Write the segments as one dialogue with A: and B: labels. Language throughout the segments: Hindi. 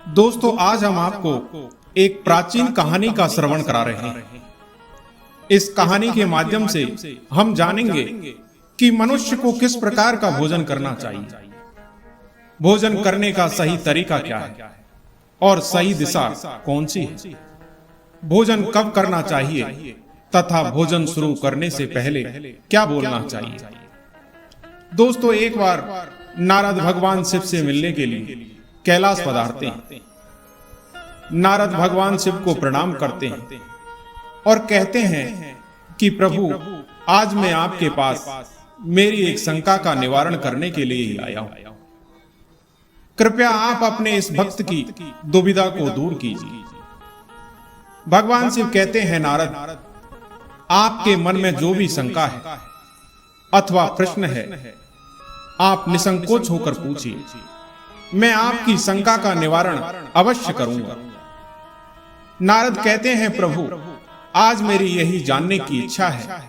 A: दोस्तों, आज हम आपको एक प्राचीन कहानी का श्रवण करा रहे हैं। इस कहानी के माध्यम से हम जानेंगे कि मनुष्य को किस प्रकार का भोजन करना चाहिए, भोजन करने का सही तरीका क्या है और सही दिशा कौन सी है, भोजन कब करना चाहिए तथा भोजन शुरू करने से पहले क्या बोलना चाहिए। दोस्तों, एक बार नारद भगवान शिव से मिलने के लिए कैलाश पधारते हैं। नारद भगवान शिव को प्रणाम करते हैं और कहते हैं कि प्रभु, आज मैं आपके पास मेरी एक शंका का निवारण करने के लिए ही आया हूं। कृपया आप अपने इस भक्त की दुविधा को दूर कीजिए। भगवान शिव कहते हैं, नारद, आपके मन में जो भी शंका है अथवा प्रश्न है, आप निसंकोच होकर पूछिए। मैं आपकी शंका का निवारण अवश्य करूंगा। नारद कहते हैं, प्रभु, आज मेरी यही जानने की इच्छा है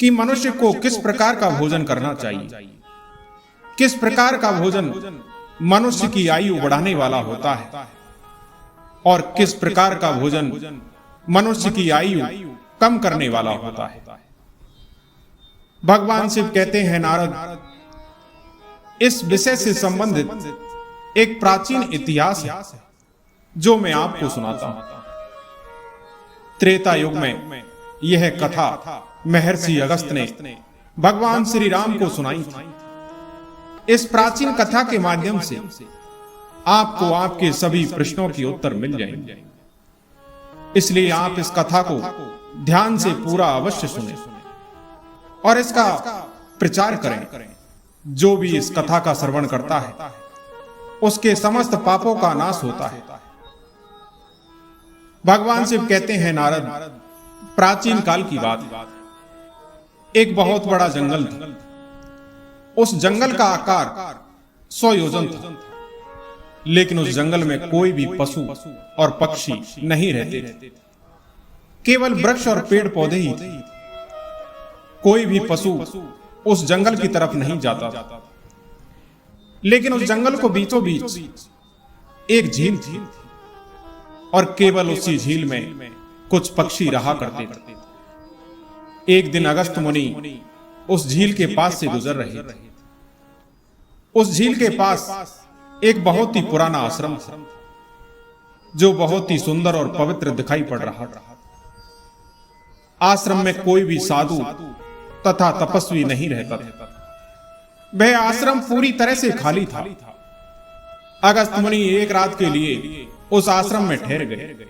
A: कि मनुष्य को किस प्रकार का भोजन करना चाहिए, किस प्रकार का भोजन मनुष्य की आयु बढ़ाने वाला होता है और किस प्रकार का भोजन मनुष्य की आयु कम करने वाला होता है। भगवान शिव कहते हैं, नारद, इस विषय से संबंधित एक प्राचीन इतिहास है जो मैं आपको सुनाता हूं। त्रेता युग में यह कथा महर्षि अगस्त्य ने भगवान श्री राम को सुनाई थी। इस प्राचीन कथा के माध्यम से आपको आपके सभी प्रश्नों के उत्तर मिल जाएंगे, इसलिए आप इस कथा को ध्यान से पूरा अवश्य सुने और इसका प्रचार करें। जो भी इस कथा का श्रवण करता है उसके समस्त पापों का नाश होता है। भगवान शिव कहते हैं, नारद, प्राचीन काल की बात, एक बहुत बड़ा जंगल था। उस जंगल का आकार 100 योजन था, लेकिन उस जंगल में कोई भी पशु और पक्षी नहीं रहते थे। केवल वृक्ष और पेड़ पौधे ही थे। कोई भी पशु उस जंगल की तरफ नहीं जाता था, लेकिन उस जंगल को बीचों बीच एक झील थी और केवल उसी झील में कुछ पक्षी रहा करते थे। एक दिन अगस्त्य मुनि उस झील के पास से गुजर रहे थे। उस झील के पास एक बहुत ही पुराना आश्रम था जो बहुत ही सुंदर और पवित्र दिखाई पड़ रहा था। आश्रम में कोई भी साधु तथा तपस्वी नहीं रहता था। वह आश्रम पूरी तरह से खाली था। अगस्त्य मुनि एक रात के लिए उस आश्रम में ठहर गए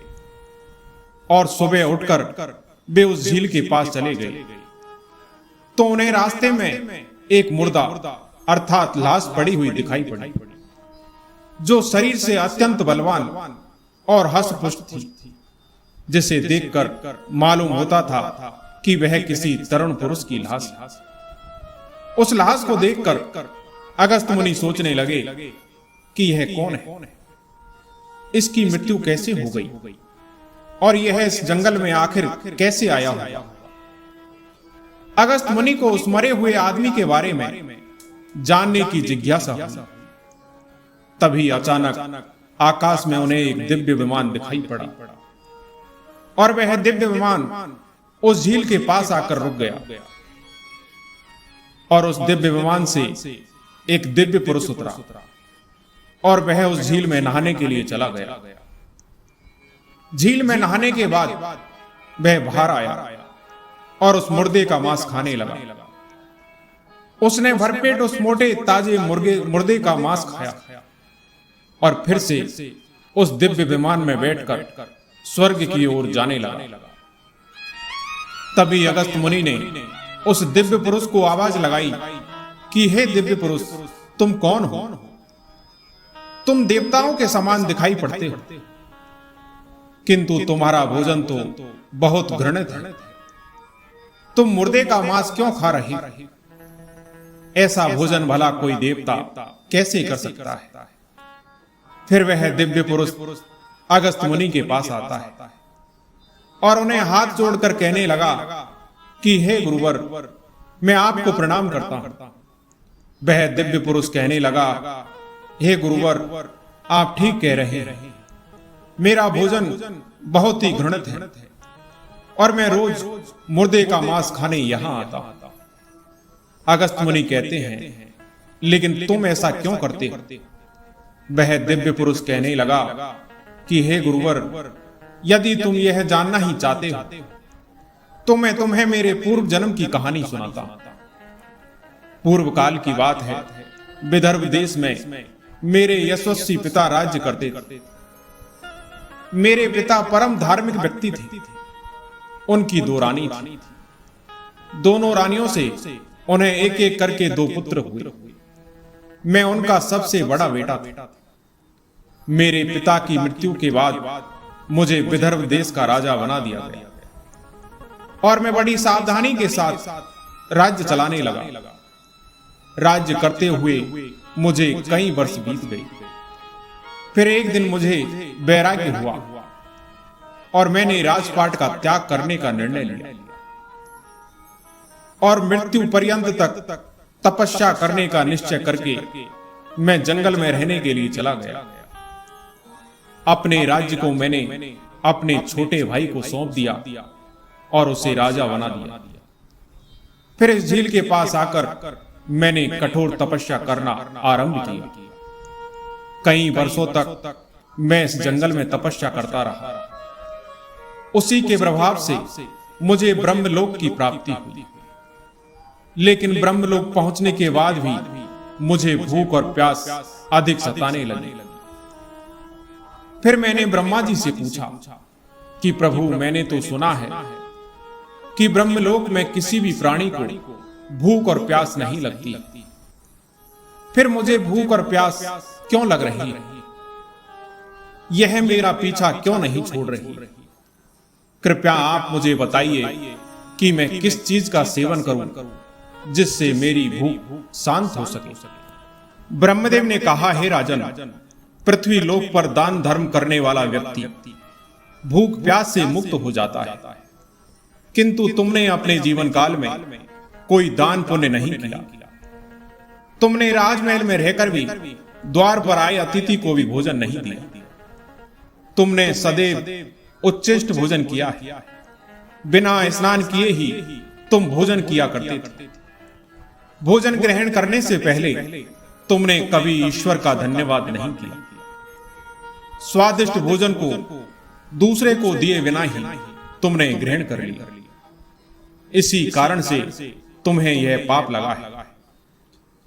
A: और सुबह उठकर वे उस झील के पास चले गए तो उन्हें रास्ते में एक मुर्दा अर्थात लाश पड़ी हुई दिखाई पड़ी, जो शरीर से अत्यंत बलवान और हष्ट-पुष्ट थी, जिसे देखकर मालूम होता था कि वह किसी तरुण पुरुष की लाश है। उस लाश को देखकर अगस्त्य मुनि सोचने लगे कि यह कौन है, इसकी मृत्यु कैसे हो गई और यह इस जंगल में आखिर कैसे आया होगा। अगस्त्य मुनि को उस मरे हुए आदमी के बारे में जानने की जिज्ञासा हुई। तभी अचानक आकाश में उन्हें एक दिव्य विमान दिखाई पड़ा और वह दिव्य विमान उस झील के पास आकर रुक गया और उस दिव्य विमान से एक दिव्य पुरुष उतरा और वह उस झील में नहाने के लिए चला गया। झील में नहाने के बाद वह बाहर आया और उस मुर्दे का मांस खाने लगा। उसने भरपेट उस मोटे ताजे मुर्दे का मांस खाया और फिर से उस दिव्य विमान में बैठकर स्वर्ग की ओर जाने लगा। तभी अगस्त्य मुनि ने उस दिव्य पुरुष को आवाज लगाई कि हे दिव्य पुरुष, तुम कौन हो? तुम देवताओं के समान दिखाई पड़ते हो, किंतु तुम्हारा भोजन तो बहुत घृणित है। तुम मुर्दे का मांस क्यों खा रहे हो? ऐसा भोजन भला कोई देवता कैसे कर सकता है? फिर वह दिव्य पुरुष अगस्त्य मुनि के पास आता है और उन्हें हाथ जोड़कर कहने लगा कि हे गुरुवर, मैं आपको प्रणाम करता हूं। वह दिव्य पुरुष कहने लगा, हे गुरुवर, आप ठीक कह रहे हैं। मेरा भोजन बहुत ही घृणित है और मैं रोज मुर्दे का मांस खाने यहां आता हूं। अगस्त मुनि कहते हैं, लेकिन तुम ऐसा क्यों करते हो? वह दिव्य पुरुष कहने लगा कि हे गुरुवर, यदि तुम यह जानना ही चाहते हो तो मैं तुम्हें मेरे पूर्व जन्म की कहानी सुनाता हूं। पूर्व काल की बात है, विदर्भ देश में मेरे यशस्वी पिता राज्य करते थे। मेरे पिता परम धार्मिक व्यक्ति थे। उनकी 2 रानी थी। दोनों रानियों से उन्हें एक एक करके 2 पुत्र हुए। मैं उनका सबसे बड़ा बेटा था। मेरे पिता की मृत्यु के बाद मुझे विदर्भ देश का राजा बना दिया गया और मैं बड़ी सावधानी के साथ राज्य चलाने लगा। राज्य करते हुए मुझे कई वर्ष बीत गए। फिर एक दिन मुझे वैराग्य हुआ और मैंने राजपाट का त्याग करने का निर्णय लिया और मृत्यु पर्यंत तक तपस्या करने का निश्चय करके मैं जंगल में रहने के लिए चला गया। अपने राज्य को मैंने अपने छोटे भाई को सौंप दिया और उसे राजा बना दिया। फिर इस झील के पास आकर मैंने कठोर तपस्या करना आरंभ किया। कई वर्षों तक मैं इस जंगल में तपस्या करता रहा। उसी के प्रभाव से मुझे ब्रह्मलोक की प्राप्ति हुई। लेकिन ब्रह्मलोक पहुंचने के बाद भी मुझे भूख और प्यास अधिक सताने लगी। फिर मैंने ब्रह्मा जी से पूछा कि प्रभु, मैंने तो सुना है कि ब्रह्मलोक में किसी भी प्राणी को भूख और प्यास नहीं लगती। फिर मुझे भूख और प्यास क्यों लग रही है? यह मेरा पीछा क्यों नहीं छोड़ रही? कृपया आप मुझे बताइए कि मैं किस चीज का सेवन करूं जिससे मेरी भूख शांत हो सके। ब्रह्मदेव ने कहा, हे राजन, पृथ्वी लोक पर दान धर्म करने वाला व्यक्ति भूख प्यास से मुक्त हो जाता है, किंतु तुमने अपने जीवन काल में कोई दान पुण्य नहीं किया। तुमने राजमहल में रहकर भी द्वार पर आए अतिथि को भी भोजन नहीं दिया। तुमने सदैव उच्चिष्ट भोजन किया है। बिना स्नान किए ही तुम भोजन किया करते थे। भोजन ग्रहण करने से पहले तुमने कभी ईश्वर का धन्यवाद नहीं किया। स्वादिष्ट भोजन को दूसरे को दिए बिना ही तुमने ग्रहण कर लिया। इसी कारण से तुम्हें यह पाप लगा है।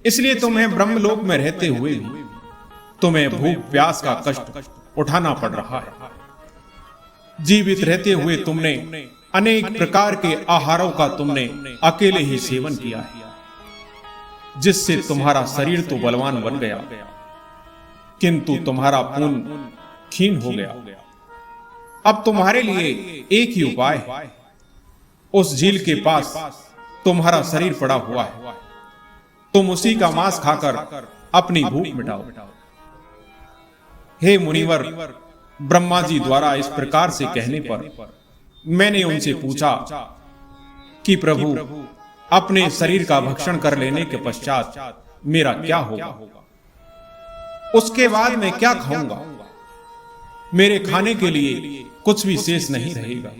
A: इसलिए तुम्हें ब्रह्मलोक में रहते हुए भी तुम्हें भूख प्यास का कष्ट उठाना पड़ रहा है। जीवित रहते हुए तुमने अनेक प्रकार के आहारों का तुमने अकेले ही सेवन किया है, जिससे तुम्हारा शरीर तो बलवान बन गया, किंतु तुम्हारा पुण्य क्षीण हो गया। अब तुम्हारे लिए एक ही उपाय है। उस झील के पास तुम्हारा शरीर पड़ा हुआ है। तुम उसी का मांस खाकर अपनी भूख मिटाओ। हे मुनिवर, ब्रह्मा जी द्वारा इस प्रकार से कहने पर मैंने उनसे पूछा कि प्रभु, अपने शरीर का भक्षण कर लेने के पश्चात मेरा क्या होगा? उसके बाद मैं क्या खाऊंगा? मेरे खाने के लिए कुछ भी शेष नहीं रहेगा।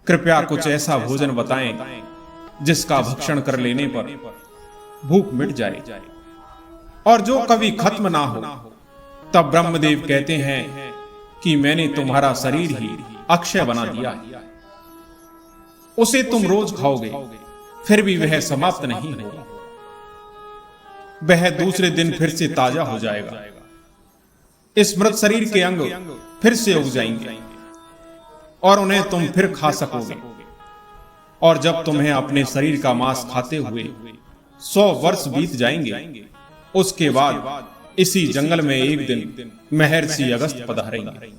A: कृपया कुछ ऐसा भोजन बताएं जिसका भक्षण कर लेने पर भूख मिट जाए और जो कभी खत्म ना हो। तब ब्रह्मदेव कहते हैं कि मैंने तुम्हारा शरीर ही अक्षय बना दिया है। उसे तुम रोज खाओगे, फिर भी वह समाप्त नहीं होगा। वह दूसरे दिन फिर से ताजा हो जाएगा। इस मृत शरीर के अंग फिर से उग जाएंगे और उन्हें तुम फिर खा सकोगे। और जब तुम्हें अपने शरीर का मांस खाते हुए 100 वर्ष बीत जाएंगे, उसके बाद इसी जंगल में एक दिन महर्षि अगस्त पधारेंगे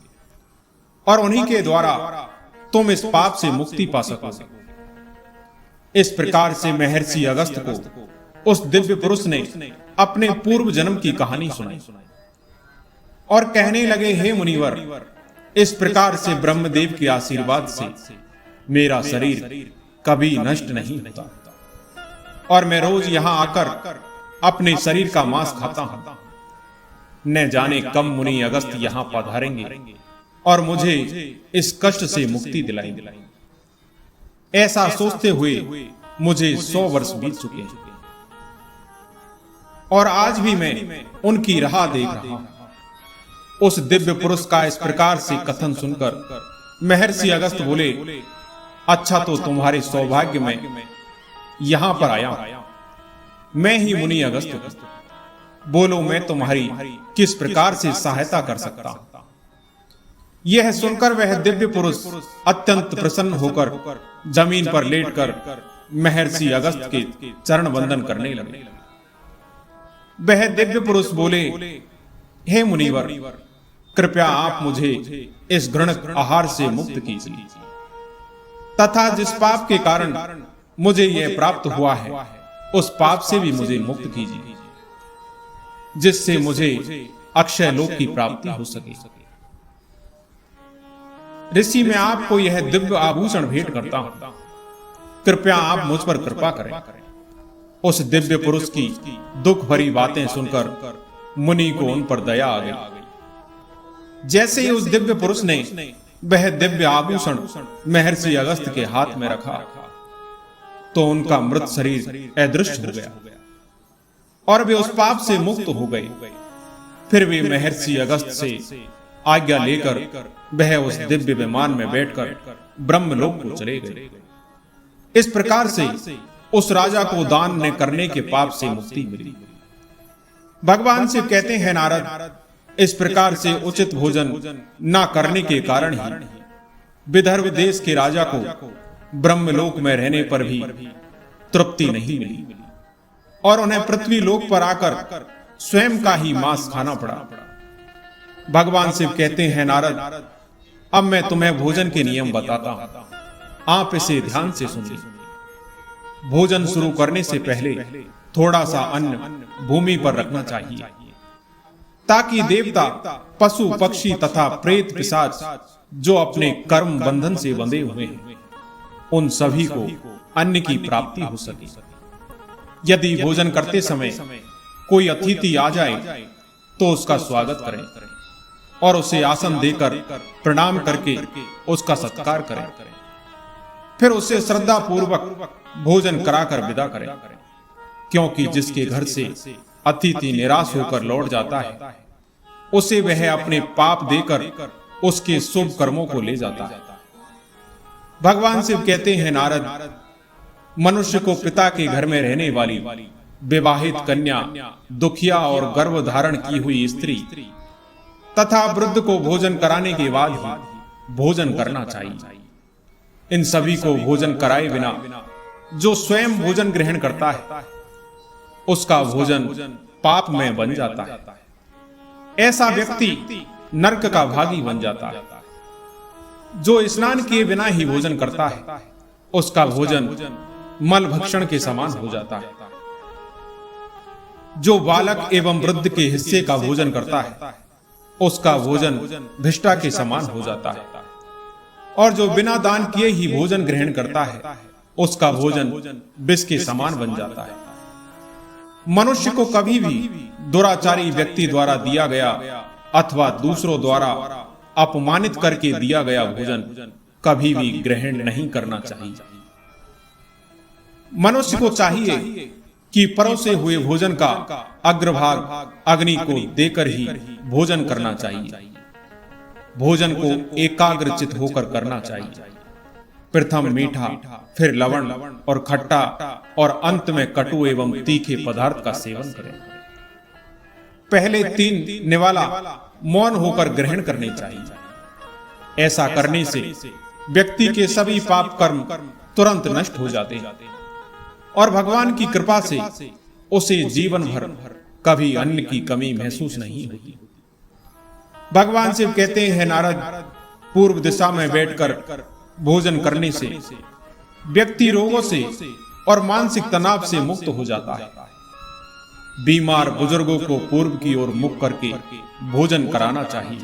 A: और उन्हीं के द्वारा तुम इस पाप से मुक्ति पा सकोगे। इस प्रकार से महर्षि अगस्त को उस दिव्य पुरुष ने अपने पूर्व जन्म की कहानी सुनाई और कहने लगे, हे मुनिवर, इस प्रकार से ब्रह्मदेव के आशीर्वाद से मेरा शरीर कभी नष्ट नहीं होता और मैं रोज यहां आकर अपने शरीर का मांस खाता हूं। न जाने कब मुनि अगस्त यहाँ पधारेंगे और मुझे इस कष्ट से मुक्ति दिलाएंगे। ऐसा सोचते हुए मुझे 100 वर्ष बीत चुके हैं और आज भी मैं उनकी राह देख रहा हूं। उस दिव्य पुरुष का इस प्रकार से कथन सुनकर महर्षि अगस्त बोले, अच्छा तो तुम्हारे सौभाग्य में यहां पर आया हूं। मैं ही मुनि अगस्त हूं। बोलो मैं तुम्हारी किस प्रकार से सहायता कर सकता हूं। यह सुनकर वह दिव्य पुरुष अत्यंत प्रसन्न होकर जमीन पर लेटकर महर्षि अगस्त के चरण वंदन करने लगे। वह दिव्य पुरुष बोले, हे मुनिवर, कृपया आप मुझे इस घृणित आहार से मुक्त कीजिए तथा जिस पाप के कारण मुझे यह प्राप्त हुआ है उस पाप से भी मुझे मुक्त कीजिए, जिससे मुझे अक्षय लोक की प्राप्ति हो सके। ऋषि, मैं आपको यह दिव्य आभूषण भेंट करता हूं, कृपया आप मुझ पर कृपा करें। उस दिव्य पुरुष की दुख भरी बातें सुनकर मुनि को उन पर दया आ गई। जैसे ही उस दिव्य पुरुष ने वह दिव्य आभूषण महर्षि अगस्त के हाथ में रखा तो उनका मृत शरीर अदृश्य हो गया और वे उस पाप से मुक्त हो गए। फिर वे महर्षि अगस्त से आज्ञा लेकर वह उस दिव्य विमान में बैठकर ब्रह्मलोक को चले गए। इस प्रकार से उस राजा को दान न करने के पाप से मुक्ति मिली। भगवान शिव कहते हैं, नारद, इस प्रकार से उचित भोजन न करने के कारण ही विदर्भ देश के राजा को ब्रह्मलोक में रहने पर भी तृप्ति नहीं मिली और उन्हें पृथ्वी लोक पर आकर स्वयं का ही मांस खाना पड़ा। भगवान शिव कहते हैं, नारद, अब मैं तुम्हें भोजन के नियम बताता हूं, आप इसे ध्यान से सुनिए। भोजन शुरू करने से पहले थोड़ा सा अन्न भूमि पर रखना चाहिए ताकि देवता, पशु, पक्षी तथा प्रेत पिशाच जो अपने कर्म बंधन से बंधे हुए हैं उन सभी को अन्न की प्राप्ति हो सके। यदि भोजन करते समय कोई अतिथि आ जाए तो उसका स्वागत करें और उसे आसन देकर प्रणाम करके उसका सत्कार करें। फिर उसे श्रद्धा पूर्वक भोजन कराकर विदा करें, क्योंकि जिसके घर से अतिथि निराश होकर लौट जाता है उसे वह अपने पाप देकर उसके शुभ कर्मों को ले जाता है। भगवान शिव कहते हैं, नारद, मनुष्य को पिता के घर में रहने वाली विवाहित कन्या, दुखिया और गर्भ धारण की हुई स्त्री तथा वृद्ध को भोजन कराने के बाद ही भोजन करना चाहिए। इन सभी को भोजन कराए बिना जो स्वयं भोजन ग्रहण करता है उसका भोजन पाप में बन जाता है। ऐसा व्यक्ति नरक का भागी बन जाता है। जो स्नान किए बिना ही भोजन करता है उसका भोजन मल भक्षण के समान हो जाता है। जो बालक एवं वृद्ध के हिस्से का भोजन करता है उसका भोजन भिष्टा के समान हो जाता है और जो बिना दान किए ही भोजन ग्रहण करता है उसका भोजन विष के समान बन जाता है। मनुष्य को कभी भी दुराचारी व्यक्ति द्वारा दिया गया अथवा दूसरों द्वारा अपमानित करके दिया गया भोजन कभी भी ग्रहण नहीं करना चाहिए। मनुष्य को चाहिए कि परोसे हुए भोजन का अग्रभाग अग्नि को देकर ही भोजन करना चाहिए। भोजन को एकाग्रचित होकर करना चाहिए। प्रथम मीठा, फिर लवण और खट्टा और अंत में कटु एवं तीखे पदार्थ का सेवन करें। पहले 3 निवाला मौन होकर ग्रहण करने चाहिए। ऐसा करने से व्यक्ति के सभी पाप कर्म तुरंत नष्ट हो जाते हैं और भगवान की कृपा से उसे जीवन भर कभी अन्न की कमी महसूस नहीं होती। भगवान शिव कहते हैं, नारद, पूर्व दिशा में बैठकर भोजन करने से व्यक्ति रोगों से और मानसिक तनाव से मुक्त हो जाता है। बीमार बुजुर्गों को पूर्व की ओर मुख करके भोजन कराना चाहिए।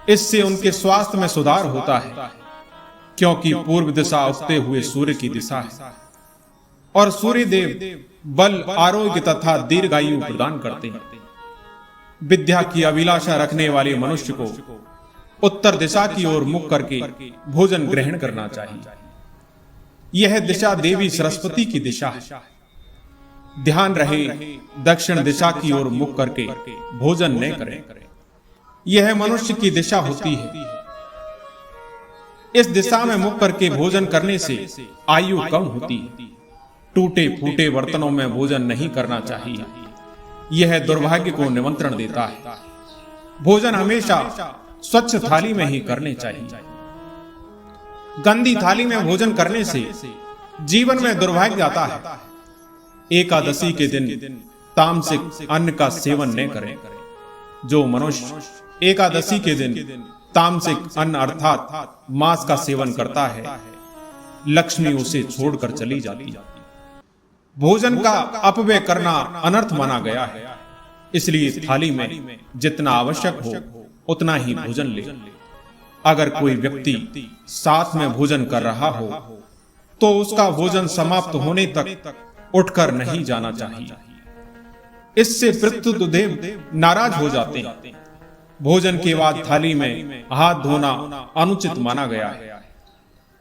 A: इससे उनके स्वास्थ्य में सुधार होता है, क्योंकि पूर्व दिशा उगते हुए सूर्य की दिशा है और सूर्य देव बल, आरोग्य तथा दीर्घायु प्रदान करते हैं। विद्या की अभिलाषा रखने वाले मनुष्य को उत्तर दिशा की ओर मुख करके भोजन ग्रहण करना चाहिए। यह दिशा देवी सरस्वती की दिशा है। ध्यान रहे दक्षिण दिशा की ओर मुख करके भोजन न करें। यह मनुष्य की दिशा होती है। इस दिशा में मुख करके भोजन करने से आयु कम होती है। टूटे फूटे बर्तनों में भोजन नहीं करना चाहिए। यह दुर्भाग्य को निमंत्रण देता है। भोजन हमेशा स्वच्छ थाली में ही करने चाहिए। गंदी थाली में भोजन करने से जीवन में दुर्भाग्य आता है। एकादशी के दिन तामसिक अन्न का सेवन न करें। जो मनुष्य एकादशी के दिन तामसिक अन्न अर्थात मांस का सेवन करता है, लक्ष्मी उसे छोड़कर चली जाती है। भोजन का अपव्यय करना अनर्थ माना गया है। इसलिए थाली में जितना आवश्यक हो उतना ही भोजन ले। अगर कोई व्यक्ति साथ में भोजन कर रहा हो तो उसका भोजन समाप्त होने तक उठकर नहीं जाना चाहिए। इससे पितृदेव नाराज हो जाते हैं। भोजन के बाद थाली में हाथ धोना अनुचित माना गया है।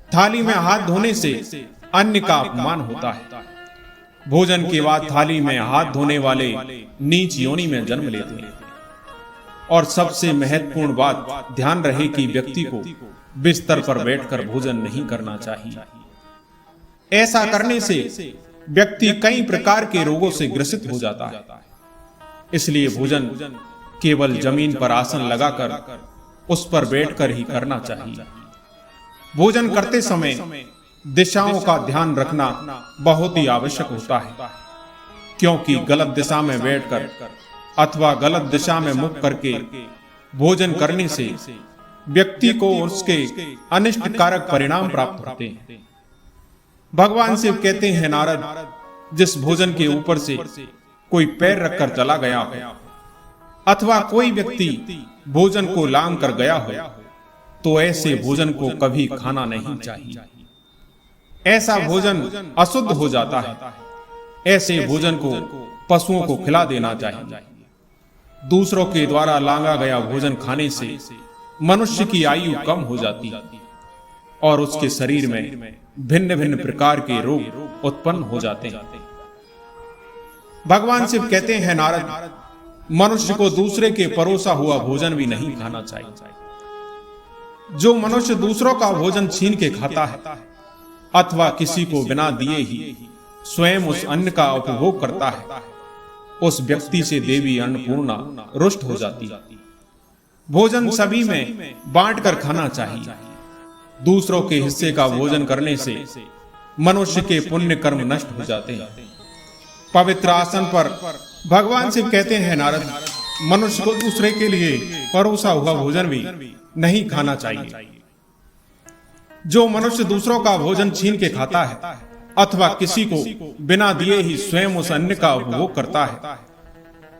A: थाली में हाथ धोने से अन्न का अपमान होता है। भोजन के बाद थाली में हाथ धोने वाले नीच योनि में जन्म लेते हैं। और सबसे महत्वपूर्ण बात, ध्यान रहे कि व्यक्ति को बिस्तर पर बैठकर भोजन नहीं करना चाहिए। ऐसा करने से व्यक्ति कई प्रकार के रोगों से ग्रसित हो जाता है। इसलिए भोजन केवल जमीन पर आसन लगाकर उस पर बैठकर ही करना चाहिए। भोजन करते समय दिशाओं का ध्यान रखना बहुत ही आवश्यक होता है, क्योंकि गलत दिशा में बैठकर अथवा गलत दिशा में मुख करके भोजन करने से व्यक्ति को उसके अनिष्टकारक परिणाम प्राप्त होते हैं। भगवान शिव कहते हैं, नारद, जिस भोजन के ऊपर से कोई पैर रखकर चला गया हो अथवा कोई व्यक्ति भोजन को लांग कर गया हो तो ऐसे भोजन को कभी खाना नहीं चाहिए। ऐसा भोजन अशुद्ध हो जाता है। ऐसे भोजन को पशुओं को खिला देना चाहिए। दूसरों के द्वारा लांगा गया भोजन खाने से मनुष्य की आयु कम हो जाती है और उसके शरीर में भिन्न भिन्न प्रकार के रोग उत्पन्न हो जाते हैं। भगवान शिव कहते हैं, नारद, मनुष्य को दूसरे के परोसा हुआ भोजन भी नहीं खाना चाहिए। जो मनुष्य दूसरों का भोजन छीन के खाता है अथवा किसी को बिना दिए ही स्वयं उस अन्न का उपभोग करता है, उस व्यक्ति से देवी अन्नपूर्णा रुष्ट हो जाती है। भोजन सभी में बांटकर खाना चाहिए। दूसरों के हिस्से का भोजन करने से मनुष्य के पुण्य कर्म नष्ट हो जाते हैं। पवित्र आसन पर भगवान शिव कहते हैं, नारद, मनुष्य को दूसरे के लिए परोसा हुआ भोजन भी नहीं खाना चाहिए। जो मनुष्य दूसरों का भोजन छीन के खाता है अथवा किसी को बिना दिए ही स्वयं उस अन्न का उपभोग करता है,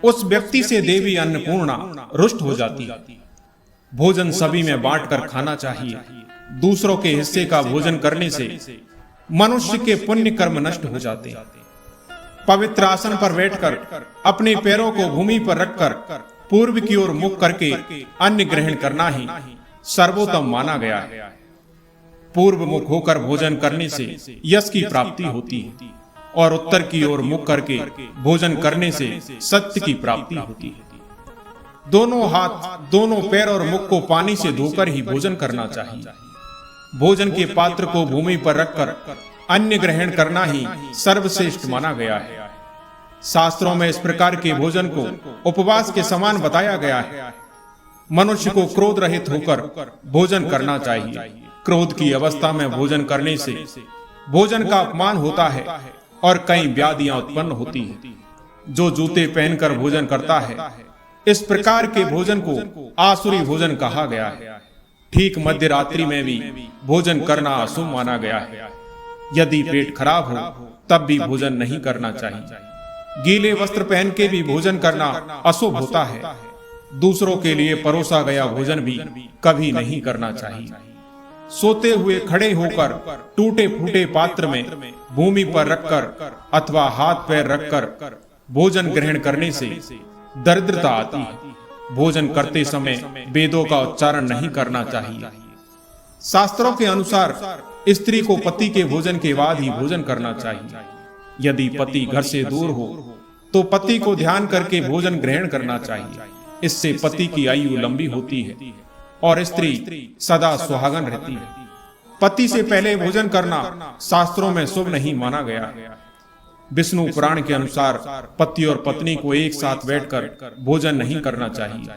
A: उस व्यक्ति से देवी अन्नपूर्णा रुष्ट हो जाती है। भोजन सभी में बांटकर खाना चाहिए। दूसरों के हिस्से का भोजन करने से मनुष्य के पुण्य कर्म नष्ट हो जाते हैं। पवित्र आसन पर बैठकर अपने पैरों को भूमि पर रखकर पूर्व की ओर मुख करके अन्न ग्रहण करना ही सर्वोत्तम माना गया है। पूर्व मुख होकर भोजन करने से यश की प्राप्ति होती है और उत्तर की ओर मुख करके भोजन करने से सत्य की प्राप्ति होती है। दोनों हाथ, दोनों पैर और मुख को पानी से धोकर ही भोजन करना चाहिए। भोजन के पात्र को भूमि पर रखकर अन्न ग्रहण करना ही सर्वश्रेष्ठ माना गया है। शास्त्रों में इस प्रकार के भोजन को उपवास के समान बताया गया है। मनुष्य को क्रोध रहित होकर भोजन करना चाहिए। क्रोध की अवस्था में भोजन करने से भोजन का अपमान होता है और कई व्याधियां उत्पन्न होती हैं। जो जूते पहनकर भोजन करता है, इस प्रकार के भोजन को आसुरी भोजन कहा गया है। ठीक मध्य रात्रि में भी भोजन करना अशुभ माना गया है। यदि पेट खराब हो तब भी भोजन नहीं करना चाहिए। गीले वस्त्र पहन के भी भोजन करना अशुभ होता है। दूसरों के लिए परोसा गया भोजन भी कभी नहीं करना चाहिए। सोते हुए खड़े होकर टूटे फूटे पात्र में भूमि पर रखकर अथवा हाथ पैर रखकर भोजन ग्रहण करने से दरिद्रता आती है। भोजन करते समय वेदों का उच्चारण नहीं करना चाहिए। शास्त्रों के अनुसार स्त्री को पति के भोजन के बाद ही भोजन करना चाहिए। यदि पति घर से दूर हो तो पति को ध्यान करके भोजन ग्रहण करना चाहिए। इससे पति की आयु लंबी होती है और स्त्री सदा सुहागन रहती है। पति से पहले भोजन करना शास्त्रों में शुभ नहीं माना गया। विष्णु पुराण के अनुसार पति और पत्नी को एक साथ बैठकर भोजन नहीं करना चाहिए।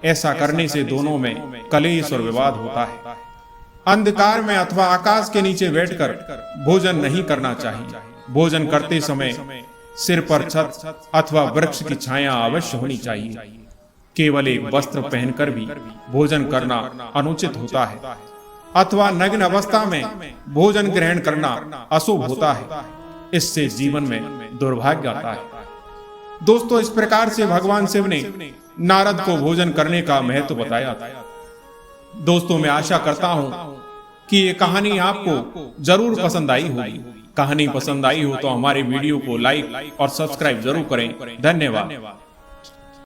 A: ऐसा करने से दोनों में कलेश और विवाद होता है। अंधकार में अथवा आकाश के नीचे बैठकर भोजन नहीं करना चाहिए। भोजन करते समय सिर पर छत अथवा वृक्ष की छाया अवश्य होनी चाहिए। केवल एक वस्त्र पहनकर भी भोजन करना अनुचित होता है अथवा नग्न अवस्था में भोजन ग्रहण करना अशुभ होता है। इससे जीवन में दुर्भाग्य आता है। दोस्तों, इस प्रकार से भगवान शिव ने नारद को भोजन करने का महत्व बताया था। दोस्तों, मैं आशा करता हूं कि ये कहानी आपको जरूर पसंद आई होगी। कहानी पसंद आई हो तो हमारे वीडियो को लाइक और सब्सक्राइब जरूर करें। धन्यवाद।